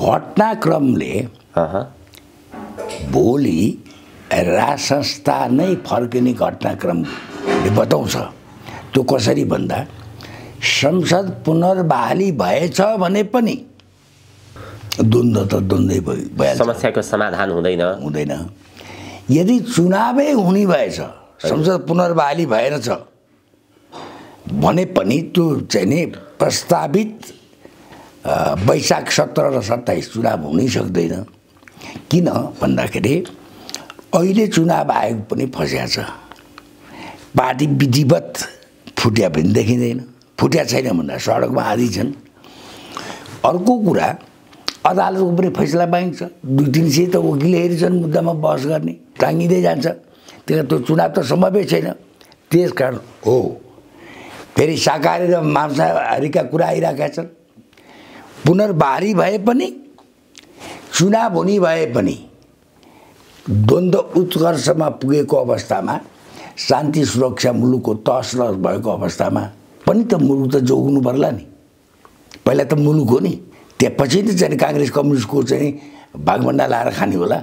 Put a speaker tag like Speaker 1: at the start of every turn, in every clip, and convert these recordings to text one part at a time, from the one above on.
Speaker 1: घटनाक्रमले भोलि राज संस्था नै फर्किने घटनाक्रमले बताउँछ। त्यो कसरी भन्दा संसद पुनर्बहाली भएछ भने पनि द्वन्द्व त द्वन्द्वै भइहाल्छ,
Speaker 2: समस्याको समाधान हुँदैन।
Speaker 1: यदि चुनावै हुने भएछ, संसद पुनर्बहाली भएनछ भने पनि त्यो चाहिँ नि प्रस्तावित वैशाख 17 र 27 चुनाव हुनै सक्दैन। किन भन्दाखेरि अहिले चुनाव आयोग पनि फस्या छ। पार्टी विधिवत फुट्या पनि देखिँदैन। फुट्या छैन भन्दा सडकमा आदि छन्। अर्को कुरा अदालतको पनि फैसला पाइन्छ। 200-300 त वकिलहरू छन् मुद्दामा बहस गर्ने, टाङ्गिँदै जान्छ। त्यहाँ त्यो चुनाव त सम्भवै छैन। त्यस कारण हो फेरि शाकाहारी र मांसाहारीका कुरा आइरहेका छन्। पुनर्बहाली भए पनि चुनाव हुने भए पनि द्वन्द्व उत्कर्षमा पुगेको अवस्थामा, शान्ति सुरक्षा मुलुकको तहस-नहस भएको अवस्थामा पनि त मुलुक त जोग्नु पर्ला नि। पहिला त मुलुक हो नि, त्यसपछि त चाहिँ काङ्ग्रेस कम्युनिस्टको चाहिँ भागभण्डा लाएर खाने होला।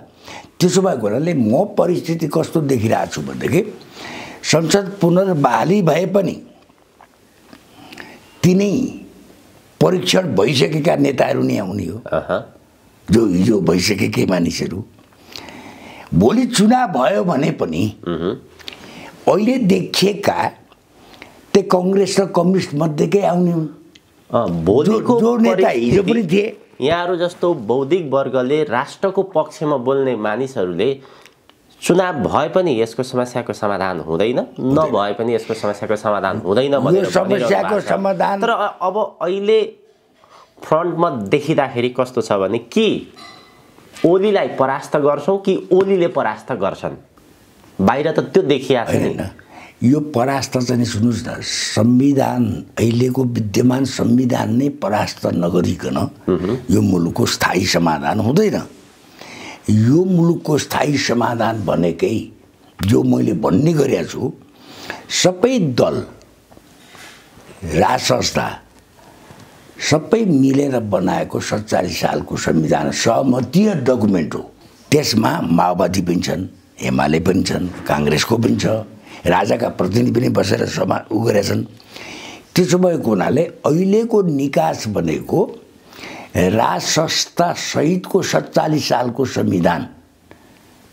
Speaker 1: त्यसो भएको हुनाले म परिस्थिति कस्तो देखिरहेको छु भनेदेखि संसद पुनर्बहाली भए पनि तिनै परीक्षण भइसकेका नेताहरू नै आउने हो, जो हिजो भइसकेकै मानिसहरू। भोलि चुनाव भयो भने पनि अहिले देखिएका त्यो कङ्ग्रेस र कम्युनिस्ट मध्येकै आउने हुन्। जो नेता हिजो पनि थिए।
Speaker 2: यहाँहरू जस्तो बौद्धिक वर्गले राष्ट्रको पक्षमा बोल्ने मानिसहरूले चुनाव भए पनि यसको समस्याको समाधान हुँदैन, नभए पनि यसको समस्याको समाधान हुँदैन भनेर
Speaker 1: समस्याको समाधान।
Speaker 2: तर अब अहिले फ्रन्टमा देखिँदाखेरि कस्तो छ भने कि ओलीलाई परास्त गर्छौँ कि ओलीले परास्त गर्छन्, बाहिर त त्यो देखिया छैन।
Speaker 1: यो परास्त चाहिँ सुन्नुहोस् न, संविधान अहिलेको विद्यमान संविधान नै परास्त नगरिकन यो मुलुकको स्थायी समाधान हुँदैन। यो मुलुकको स्थायी समाधान भनेकै जो मैले भन्ने गरेको छु, सबै दल, राज संस्था सबै मिलेर बनाएको 47 सालको संविधान सहमतीय डकुमेन्ट हो। त्यसमा माओवादी पनि छन्, एमाले पनि छन्, काङ्ग्रेसको पनि छ, राजाका प्रतिनिधि पनि बसेर उ गरेछन्। त्यसो भएको हुनाले अहिलेको निकास भनेको राज संस्था सहितको 47 सालको संविधान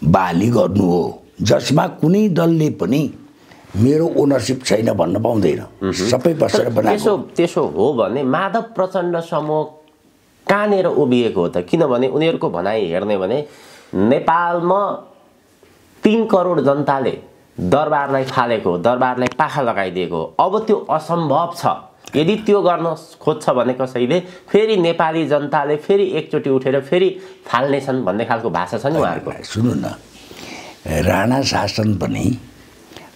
Speaker 1: बहाली गर्नु हो, जसमा कुनै दलले पनि मेरो ओनरसिप छैन भन्न पाउँदैन। सबै बसेर बनाएको।
Speaker 2: त्यसो हो भने माधव प्रचण्ड समूह कहाँनिर उभिएको हो त? किनभने उनीहरूको भनाइ हेर्ने भने नेपालमा 3 करोड जनताले दरबारलाई फालेको, दरबारलाई पाखा लगाइदिएको। अब त्यो असम्भव छ। यदि त्यो गर्न खोज्छ भने कसैले फेरि नेपाली जनताले फेरि एकचोटि उठेर फेरि फाल्नेछन् भन्ने खालको भाषा छ नि उहाँहरूको।
Speaker 1: सुन्नु न, राणा शासन पनि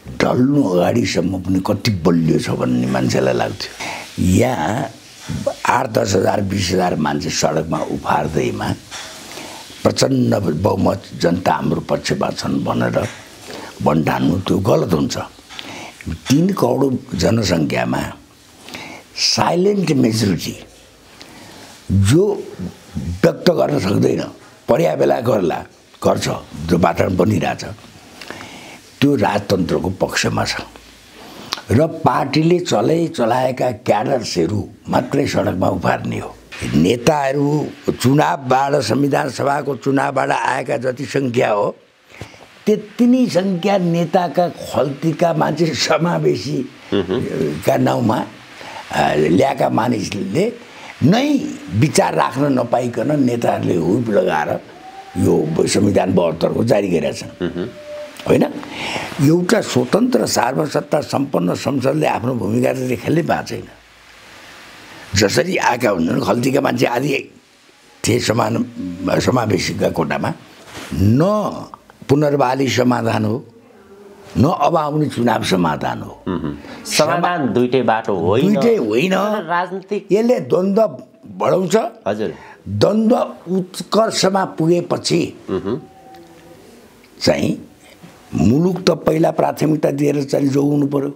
Speaker 1: ढल्नु अगाडिसम्म पनि कति बलियो छ भन्ने मान्छेलाई लाग्थ्यो। यहाँ 8-10 हजार 20 हजार मान्छे सडकमा उफार्दैमा प्रचण्ड बहुमत जनता हाम्रो पक्षमा छन् भनेर भन्ठान्नु त्यो गलत हुन्छ। 3 करोड जनसङ्ख्यामा साइलेन्ट मेजोरिटी जो व्यक्त गर्न सक्दैन, पर्या बेला गर्छ, जो वातावरण बनिरहेछ, त्यो राजतन्त्रको पक्षमा छ र पार्टीले चलाएका क्याडर्सहरू मात्रै सडकमा उफार्ने हो। नेताहरू चुनावबाट, संविधान सभाको चुनावबाट आएका जति सङ्ख्या हो त्यति नै सङ्ख्या नेताका खल्तीका मान्छे समावेशीका नाउँमा ल्याएका मानिसले नै विचार राख्न नपाइकन नेताहरूले हुप लगाएर यो संविधान 72 को जारी गरेका छन्। होइन, एउटा स्वतन्त्र सार्वसत्ता सम्पन्न संसदले आफ्नो भूमिका त खेल्नै पाएको छैन। जसरी आएका हुन्छन् खल्तीका मान्छे आदि थिए समावेशीका कोटामा। न पुनर्बहाली समाधान हो, न अब आउने चुनाव समाधान हो।
Speaker 2: समाधान दुईटै बाटो होइन,
Speaker 1: दुईटै होइन।
Speaker 2: राजनीतिक
Speaker 1: यसले द्वन्द्व बढाउँछ।
Speaker 2: हजुर,
Speaker 1: द्वन्द्व उत्कर्षमा पुगेपछि चाहिँ मुलुक त पहिला प्राथमिकता दिएर चाहिँ जोगाउनु पर्यो।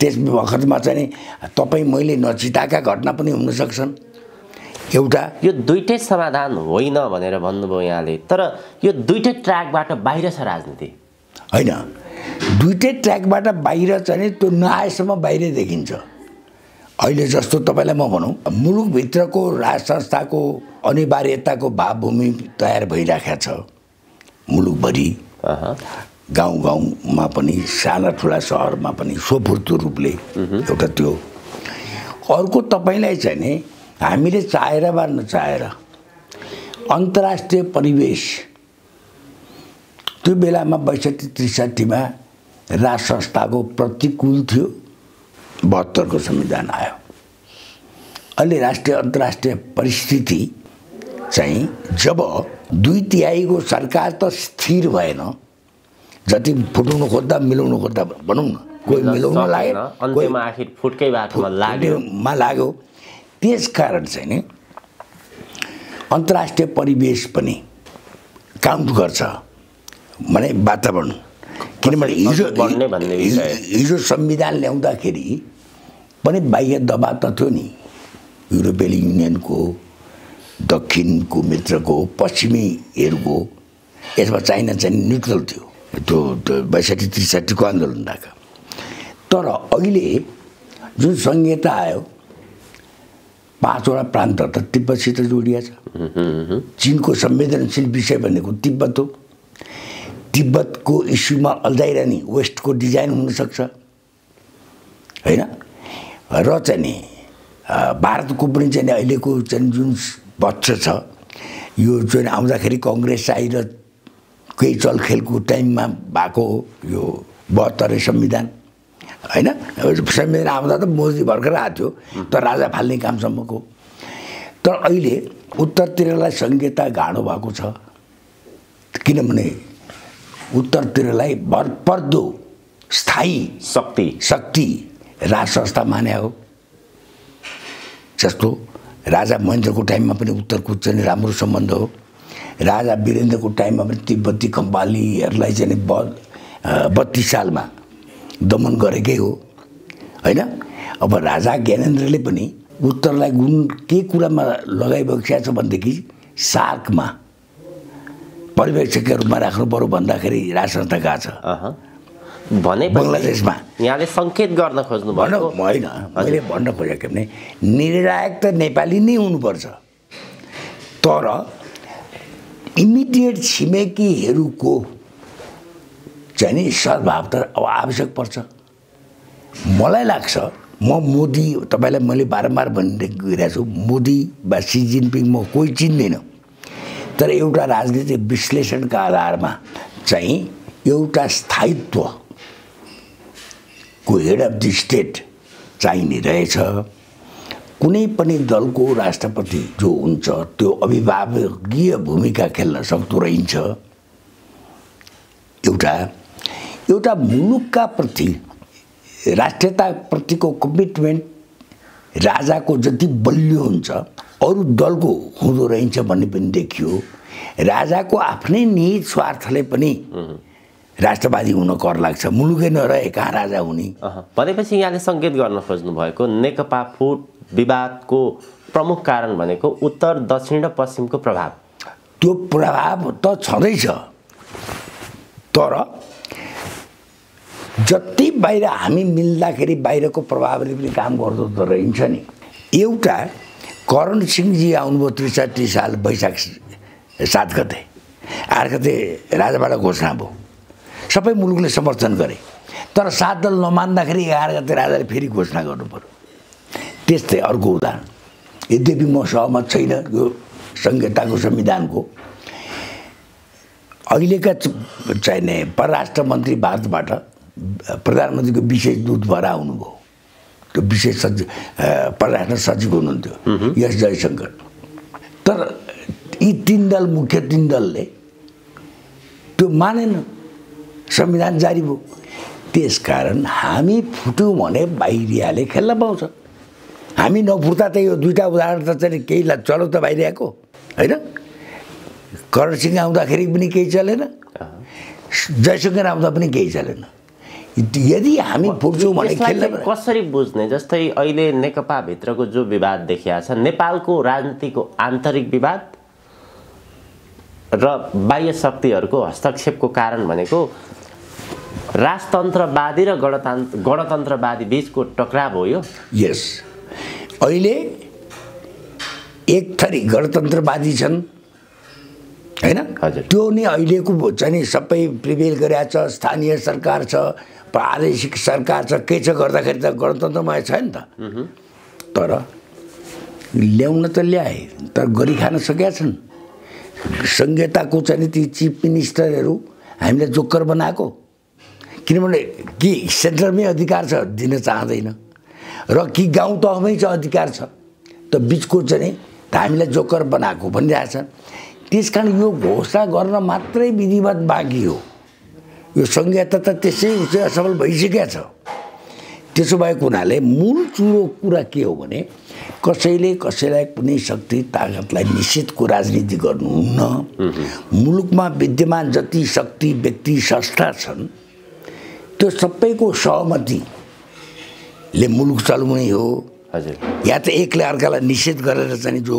Speaker 1: त्यस वखतमा चाहिँ तपाईँ मैले नचिताएका घटना पनि हुन सक्छन्। एउटा
Speaker 2: यो दुईटै समाधान होइन भनेर भन्नुभयो यहाँले, तर यो दुईटै ट्र्याकबाट बाहिर छ राजनीति
Speaker 1: होइन। दुईटै ट्र्याकबाट बाहिर चाहिँ त्यो नआएसम्म बाहिर देखिन्छ। अहिले जस्तो तपाईँलाई म भनौँ, मुलुकभित्रको राज संस्थाको अनिवार्यताको भावभूमि तयार भइराखेको छ मुलुकभरि, गाउँ गाउँमा पनि, साना ठुला सहरमा पनि स्वफूर्त रूपले एउटा त्यो। अर्को तपाईँलाई चाहिँ नि हामीले चाहेर वा नचाहेर अन्तर्राष्ट्रिय परिवेश त्यो बेलामा 62-63मा राज संस्थाको प्रतिकूल थियो। 72 को संविधान आयो। अहिले राष्ट्रिय अन्तर्राष्ट्रिय परिस्थिति चाहिँ जब 2/3 को सरकार त स्थिर भएन, जति फुटाउनु खोज्दा मिलाउनु खोज्दा भनौँ न, कोही मिलाउन लाग्यो,
Speaker 2: अन्त्यमा आखिर फुटकै बाटोमा
Speaker 1: लाग्यो। त्यस कारण चाहिँ नि अन्तर्राष्ट्रिय परिवेश पनि काउन्ट गर्छ भने वातावरण। किनभने हिजो संविधान ल्याउँदाखेरि पनि बाह्य दबाब त थियो नि, युरोपियन युनियनको, दक्षिणको मित्रको, पश्चिमीहरूको। यसमा चाइना चाहिँ न्युट्रल थियो त्यो 62-63 को आन्दोलनबाट। तर अहिले जुन संहिता आयो 5 वटा प्रान्त त तिब्बतसित जोडिया छ। चीनको संवेदनशील विषय भनेको तिब्बत हो। तिब्बतको इस्युमा अल्झाइरहने वेस्टको डिजाइन हुनसक्छ होइन। र चाहिँ नि भारतको पनि चाहिँ अहिलेको चाहिँ जुन पक्ष छ, यो चाहिँ आउँदाखेरि कङ्ग्रेस चाहिँ र केही चलखेलको टाइममा भएको हो यो 72 संविधान होइन। संविधान आउँदा त मोदी भर्खर आएको थियो, तर राजा फाल्ने कामसम्मको। तर अहिले उत्तरतिरलाई संहिता गाढो भएको छ, किनभने उत्तरतिरलाई भरपर्दो स्थायी शक्ति राज संस्था माने हो। जस्तो राजा महेन्द्रको टाइममा पनि उत्तरको चाहिँ राम्रो सम्बन्ध हो। राजा वीरेन्द्रको टाइममा पनि तिब्बती कम्पालीहरूलाई चाहिँ 32 सालमा दमन गरेकै हो होइन। अब राजा ज्ञानेन्द्रले पनि उत्तरलाई के कुरामा लगाइरहेको छ भनेदेखि सार्कमा पर्यवेक्षकका रूपमा राख्नु पर्यो भन्दाखेरि राज संस्था गएको छ
Speaker 2: भने
Speaker 1: बङ्गलादेशमा।
Speaker 2: यहाँले सङ्केत गर्न खोज्नु भएको
Speaker 1: होइन, मैले भन्न खोजेको भने निर्णायक त नेपाली नै हुनुपर्छ, तर इमिडिएट छिमेकीहरूको चाहिँ नि सद्भाव त अब आवश्यक पर्छ। मलाई लाग्छ म मोदी, तपाईँलाई मैले बारम्बार भनिरहेको गइरहेको छु, मोदी वा सी जिनपिङ म कोही चिन्दिनँ, तर एउटा राजनीतिक विश्लेषणका आधारमा चाहिँ एउटा स्थायित्वको हेड अफ द स्टेट चाहिने रहेछ। कुनै पनि दलको राष्ट्रपति जो हुन्छ त्यो अभिभावकीय भूमिका खेल्न सक्दो रहन्छ। एउटा मुलुकका प्रति राष्ट्रियता प्रतिको कमिटमेन्ट राजाको जति बलियो हुन्छ अरू दलको हुँदो रहन्छ भन्ने पनि देखियो। राजाको आफ्नै निहित स्वार्थले पनि राष्ट्रवादी हुन कर लाग्छ, मुलुकै नरहे कहाँ राजा हुने।
Speaker 2: भनेपछि यहाँले सङ्केत गर्न खोज्नु भएको नेकपा फुट विवादको प्रमुख कारण भनेको उत्तर, दक्षिण र पश्चिमको प्रभाव।
Speaker 1: त्यो प्रभाव त छँदैछ, तर जति बाहिर हामी मिल्दाखेरि बाहिरको प्रभावले पनि काम गर्दो त रहन्छ नि। एउटा करण सिंहजी आउनुभयो 63 साल वैशाख 7 गते, 8 गते राजाबाट घोषणा भयो, सबै मुलुकले समर्थन गरे। तर 7 दल नमान्दाखेरि 11 गते राजाले फेरि घोषणा गर्नु पर्यो। त्यस्तै अर्को उदाहरण, यद्यपि म सहमत छैन यो संहिताको संविधानको। अहिलेका चाहिने परराष्ट्र मन्त्री भारतबाट प्रधानमन्त्रीको विशेष दूत भएर आउनुभयो, त्यो विशेष सचिव परराष्ट्र सचिव हुनुहुन्थ्यो एस जयशङ्कर। तर यी 3 दल, मुख्य 3 दलले त्यो मानेन, संविधान जारी भयो। त्यसकारण हामी फुट्यौँ भने बाहिरियाले खेल्न पाउँछ। हामी नफुट्दा त यो 2टा उदाहरण त चाहिँ केही चलो त बाहिरिएको होइन। करण सिंह आउँदाखेरि पनि केही चलेन, जयशङ्कर आउँदा पनि केही चलेन। यदि हामी फुट्छौँ भने
Speaker 2: यसलाई
Speaker 1: खेल्न
Speaker 2: चाहिँ कसरी बुझ्ने? जस्तै अहिले नेकपा भित्रको जो विवाद देखिया छ, नेपालको राजनीतिको आन्तरिक विवाद र बाह्य शक्तिहरूको हस्तक्षेपको कारण भनेको राजतन्त्रवादी र गणतन्त्रवादी बीचको टकराव हो यो।
Speaker 1: यस, अहिले एक थरी गणतन्त्रवादी छन् हैन, त्यो नि अहिलेको चाहिँ सबै प्रिभेल गरेको छ। स्थानीय सरकार छ, प्रादेशिक सरकार छ, के छ गर्दाखेरि त गणतन्त्रमय छ नि त। तर ल्याउन त ल्याए, तर गरी खान सकेका छन्। संहिताको चाहिँ ती चिफ मिनिस्टरहरू हामीलाई जोकर बनाएको, किनभने कि सेन्ट्रलमै अधिकार छ दिन चाहँदैन र कि गाउँ तहमै छ अधिकार छ, त बिचको चाहिँ हामीलाई जोकर बनाएको भनिरहेछन्। त्यसकारण यो घोषणा गर्न मात्रै विधिवत बाँकी हो। यो संहिता त त्यसै उसै असफल भइसकेको छ। त्यसो भएको हुनाले मूल चुरो कुरा के हो भने कसैले कसैलाई कुनै शक्ति ताकतलाई निषेधको राजनीति गर्नुहुन्न। मुलुकमा विद्यमान जति शक्ति व्यक्ति संस्था छन् त्यो सबैको सहमतिले मुलुक चलाउने हो। यहाँ त एकले अर्कालाई निषेध गरेर चाहिँ जो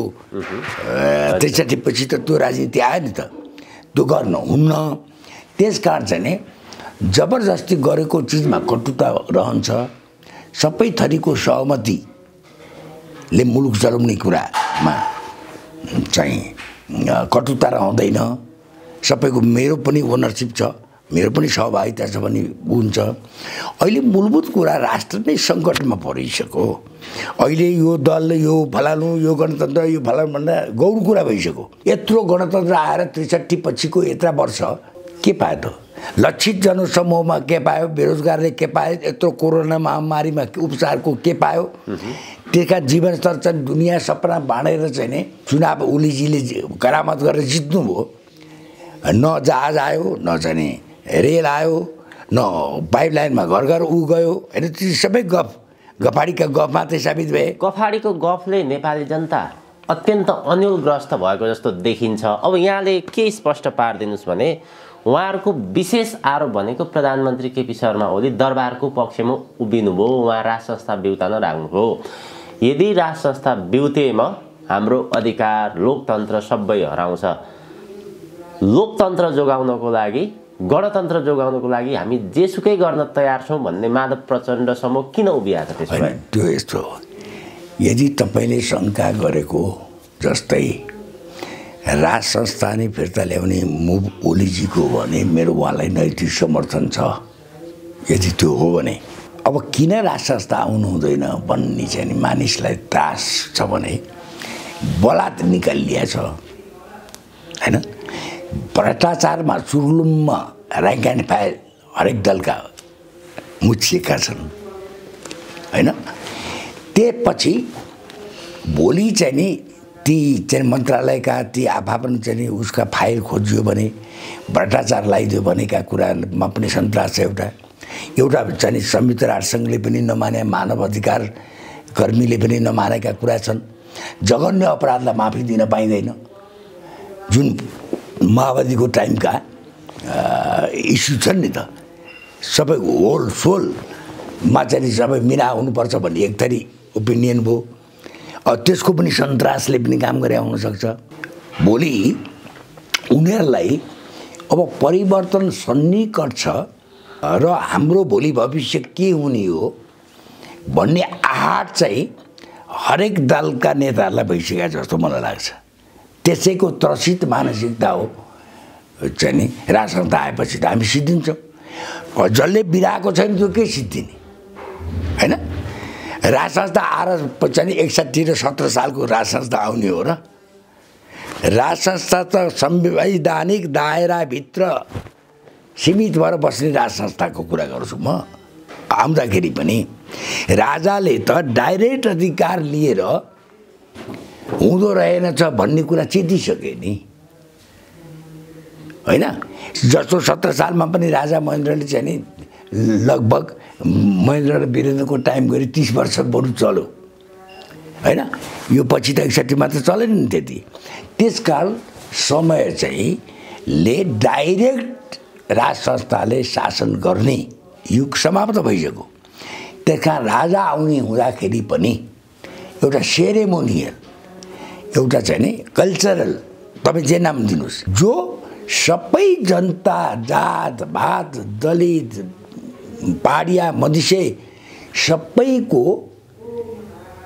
Speaker 1: ६३ पछि त त्यो राजनीति आयो नि त, त्यो गर्न हुन्न। त्यसकारण चाहिँ जबरजस्ती गरेको चिजमा कटुता रहन्छ। सबै थरीको सहमतिले मुलुक चलाउने कुरामा चाहिँ कटुता रहँदैन। सबैको मेरो पनि ओनरसिप छ, मेरो पनि सहभागिता छ भने हुन्छ। अहिले मूलभूत कुरा राष्ट्र नै सङ्कटमा परिसक्यो। अहिले यो दल, यो फलानु, यो गणतन्त्र, यो फलानु भन्दा गौर कुरा भइसक्यो। यत्रो गणतन्त्र आएर ६३ पछिको यत्रा वर्ष के पायो त? लक्षित जनसमूहमा के पायो? बेरोजगारले के पायो? यत्रो कोरोना महामारीमा उपचारको के पायो? त्यसका जीवनस्तर चाहिँ दुनियाँ सपना बाँडेर चाहिँ नि चुनाव ओलीजीले करामत गरेर जित्नुभयो। न जहाज आयो, न चाहिँ रेल आयो, न पाइपलाइनमा घर घर ऊ गयो होइन। त्यो सबै गफाडीका गफ मात्रै साबित भए।
Speaker 2: गफाडीको गफले नेपाली जनता अत्यन्त अन्यलग्रस्त भएको जस्तो देखिन्छ। अब यहाँले के स्पष्ट पारिदिनुहोस् भने उहाँहरूको विशेष आरोप भनेको प्रधानमन्त्री केपी शर्मा ओली दरबारको पक्षमा उभिनुभयो, उहाँ राज संस्था बिउतान राख्नुभयो। यदि राज संस्था बिउतेमा हाम्रो अधिकार लोकतन्त्र सबै हराउँछ। लोकतन्त्र जोगाउनको लागि, गणतन्त्र जोगाउनको लागि हामी जेसुकै गर्न तयार छौँ भन्ने माधव प्रचण्ड समूह किन उभिएको त्यसो भए?
Speaker 1: त्यो यस्तो हो, यदि तपाईँले शङ्का गरेको जस्तै राज संस्था नै फिर्ता ल्याउने मुभ ओलीजीको भने मेरो उहाँलाई नैतिक समर्थन छ। यदि त्यो हो भने अब किन राज संस्था आउनु हुँदैन भन्ने चाहिँ मानिसलाई त्रास छ भने बलात् निकालिएछ होइन। भ्रष्टाचारमा चुर्लुममा ऱ्याङ्क एन्ड फाइल हरेक दलका मुछिएका छन् होइन। त्यसपछि भोलि चाहिँ नि ती चाहिँ मन्त्रालयका ती आफआफ्नो चाहिँ उसका फाइल खोजियो भने, भ्रष्टाचार लगाइदियो भनेका कुरामा पनि सन्तास छ। एउटा चाहिँ संयुक्त राष्ट्रसङ्घले पनि नमाने, मानव अधिकार कर्मीले पनि नमानेका कुरा छन्। जघन्य अपराधलाई माफी दिन पाइँदैन, जुन माओवादीको टाइमका इस्यु छन् नि त। सबै होल सोलमा चाहिँ सबै मिना हुनुपर्छ भन्ने एक थरी ओपिनियन भयो। त्यसको पनि सन्तासले पनि काम गरे हुनसक्छ। भोलि उनीहरूलाई अब परिवर्तन सन्निकट छ र हाम्रो भोलि भविष्य के हुने हो भन्ने आहट चाहिँ हरेक दलका नेताहरूलाई भइसकेको जस्तो मलाई लाग्छ। त्यसैको त्रसित मानसिकता हो चाहिँ नि राज संस्था आएपछि त हामी सिद्धिन्छौँ। जसले बिराएको छैन त्यो के सिद्धिने होइन। राज संस्था आएर चाहिँ 61 र 17 सालको राज संस्था आउने हो र? राज संस्था त संवैधानिक दायराभित्र सीमित भएर बस्ने राज संस्थाको कुरा गर्छु म। आउँदाखेरि पनि राजाले त डाइरेक्ट अधिकार लिएर हुँदो रहेनछ भन्ने कुरा चितिसके नि होइन। जस्तो 17 सालमा पनि राजा महेन्द्रले चाहिँ नि लगभग महेन्द्र र वीरेन्द्रको टाइम गरी 30 वर्ष बरु चल्यो होइन। यो पछि त 61 मा त चलेन नि त्यति। त्यसकाल समय चाहिँ ले डाइरेक्ट राज संस्थाले शासन गर्ने युग समाप्त भइसक्यो। त्यस कारण राजा आउने हुँदाखेरि पनि एउटा सेरेमोनियल, एउटा चाहिँ नि कल्चरल, तपाईँ जे नाम दिनुहोस्, जो सबै जनता, जात भात, दलित, पाडिया, मधिसे सबैको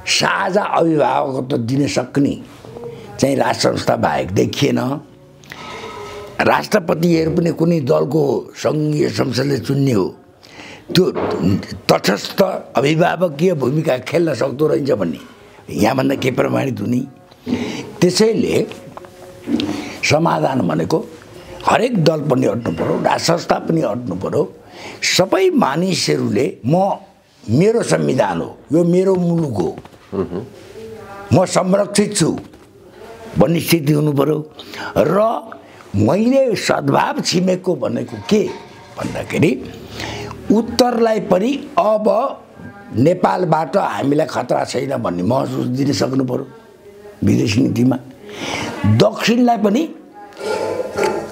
Speaker 1: साझा अभिभावकत्व दिन सक्ने चाहिँ राज संस्था बाहेक देखिएन। राष्ट्रपतिहरू पनि कुनै दलको सङ्घीय संसदले चुन्ने हो, त्यो तटस्थ अभिभावकीय भूमिका खेल्न सक्दो रहेछ भन्ने यहाँभन्दा के प्रमाणित हुने। त्यसैले समाधान भनेको हरेक दल पनि हट्नु पर्यो, राज संस्था पनि हट्नु पर्यो। सबै मानिसहरूले मेरो संविधान हो, यो मेरो मुलुक हो, म संरक्षित छु भन्ने स्थिति हुनु पर्यो। र मैले सद्भाव छिमेकको भनेको के भन्दाखेरि उत्तरलाई पनि अब नेपालबाट हामीलाई खतरा छैन भन्ने महसुस दिन सक्नु पर्यो विदेश नीतिमा। दक्षिणलाई पनि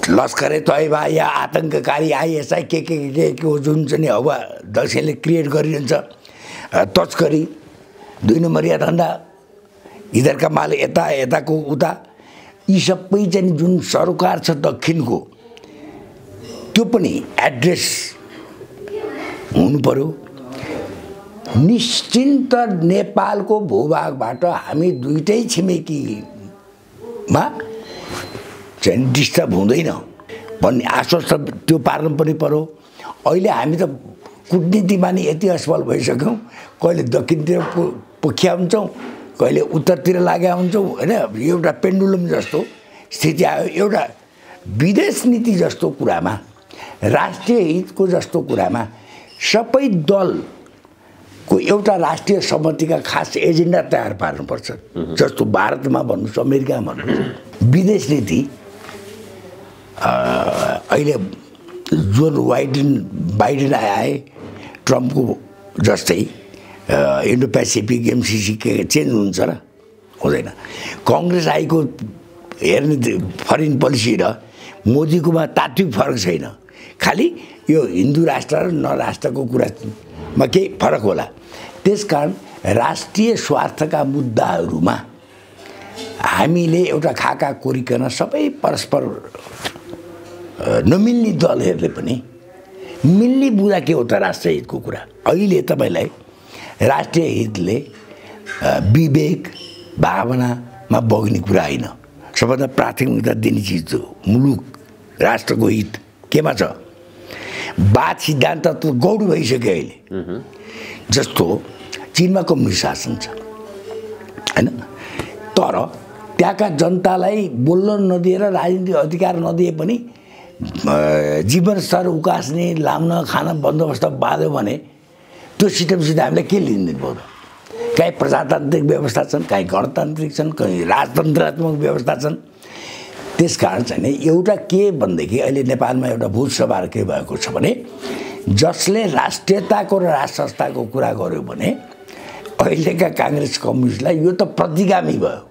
Speaker 1: लस्करे तैयबा या आतङ्ककारी आइएसआई के जुन चाहिँ हवा दक्षिणले क्रिएट गरिरहन्छ, तस्करी, 2 नम्बरिया धन्दा, इधरका माल यता यताको उता, यी सबै चाहिँ जुन सरकार छ दक्षिणको, त्यो पनि एड्रेस हुनु पर्यो। निश्चिन्त नेपालको भूभागबाट हामी दुईटै छिमेकीमा चाहिँ डिस्टर्ब हुँदैन भन्ने आश्वस्त त्यो पार्नु पनि पर्यो। अहिले हामी त कुटनीतिमा नि यति असफल भइसक्यौँ, कहिले दक्षिणतिर पोखिया हुन्छौँ, कहिले उत्तरतिर लागेका हुन्छौँ होइन। एउटा पेन्डुलम जस्तो स्थिति आयो। एउटा विदेश नीति जस्तो कुरामा, राष्ट्रिय हितको जस्तो कुरामा सबै दलको एउटा राष्ट्रिय सहमतिका खास एजेन्डा तयार पार्नुपर्छ। जस्तो भारतमा भन्नुहोस्, अमेरिकामा भन्नुहोस्, विदेश नीति अहिले जोन बाइडेन आए, ट्रम्पको जस्तै इन्डो पेसिफिक एमसिसी के चेन्ज हुन्छ र हुँदैन। कङ्ग्रेस आएको हेर्ने फरेन पोलिसी र मोदीकोमा तात्विक फरक छैन, खालि यो हिन्दू राष्ट्र र नराष्ट्रको कुरामा केही फरक होला। त्यसकारण राष्ट्रिय स्वार्थका मुद्दाहरूमा हामीले एउटा खाका कोरिकन सबै परस्पर नमिल्ने दलहरूले पनि मिल्ने बुझा के हो त राष्ट्रिय हितको कुरा। अहिले तपाईँलाई राष्ट्रिय हितले विवेक भावनामा बग्ने कुरा होइन, सबभन्दा प्राथमिकता दिने चिज हो मुलुक राष्ट्रको हित केमा छ। वाद सिद्धान्त त गौड भइसक्यो अहिले। जस्तो चीनमा कम्युनिस्ट शासन छ होइन, तर त्यहाँका जनतालाई बोल्न नदिएर राजनीतिक अधिकार नदिए पनि जीवनस्तर उकास्ने, लाउन खान बन्दोबस्त बाँध्यो भने त्यो सिस्टमसित हामीलाई के लिँदैन पर्यो। कहीँ प्रजातान्त्रिक व्यवस्था छन्, कहीँ गणतान्त्रिक छन्, कहीँ राजतन्त्रात्मक व्यवस्था छन्। त्यसकारण चाहिँ नि एउटा के भनेदेखि अहिले नेपालमा एउटा भूत सवार के भएको छ भने, जसले राष्ट्रियताको र राष्ट्र संस्थाको कुरा गर्यो भने अहिलेका काङ्ग्रेस कम्युनिस्टलाई यो त प्रतिगामी भयो।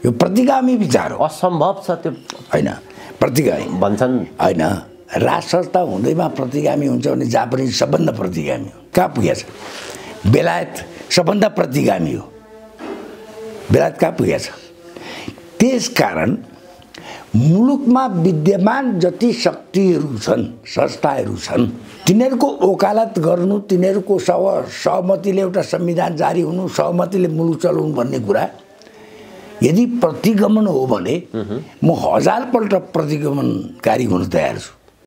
Speaker 1: यो प्रतिगामी विचार हो,
Speaker 2: असम्भव छ त्यो
Speaker 1: होइन। प्रतिगामी
Speaker 2: भन्छन्
Speaker 1: होइन, राज संस्था हुँदैमा प्रतिगामी हुन्छ भने जापानी सबभन्दा प्रतिगामी हो। कहाँ पुगेको छ? बेलायत सबभन्दा प्रतिगामी हो, बेलायत कहाँ पुगेको छ? त्यसकारण मुलुकमा विद्यमान जति शक्तिहरू छन्, संस्थाहरू छन्, तिनीहरूको वकालत गर्नु, तिनीहरूको सहमतिले एउटा संविधान जारी हुनु, सहमतिले मुलुक चलाउनु भन्ने कुरा यदि प्रतिगमन हो भने म 1000 पल्ट प्रतिगमनकारी हुन तयार छु।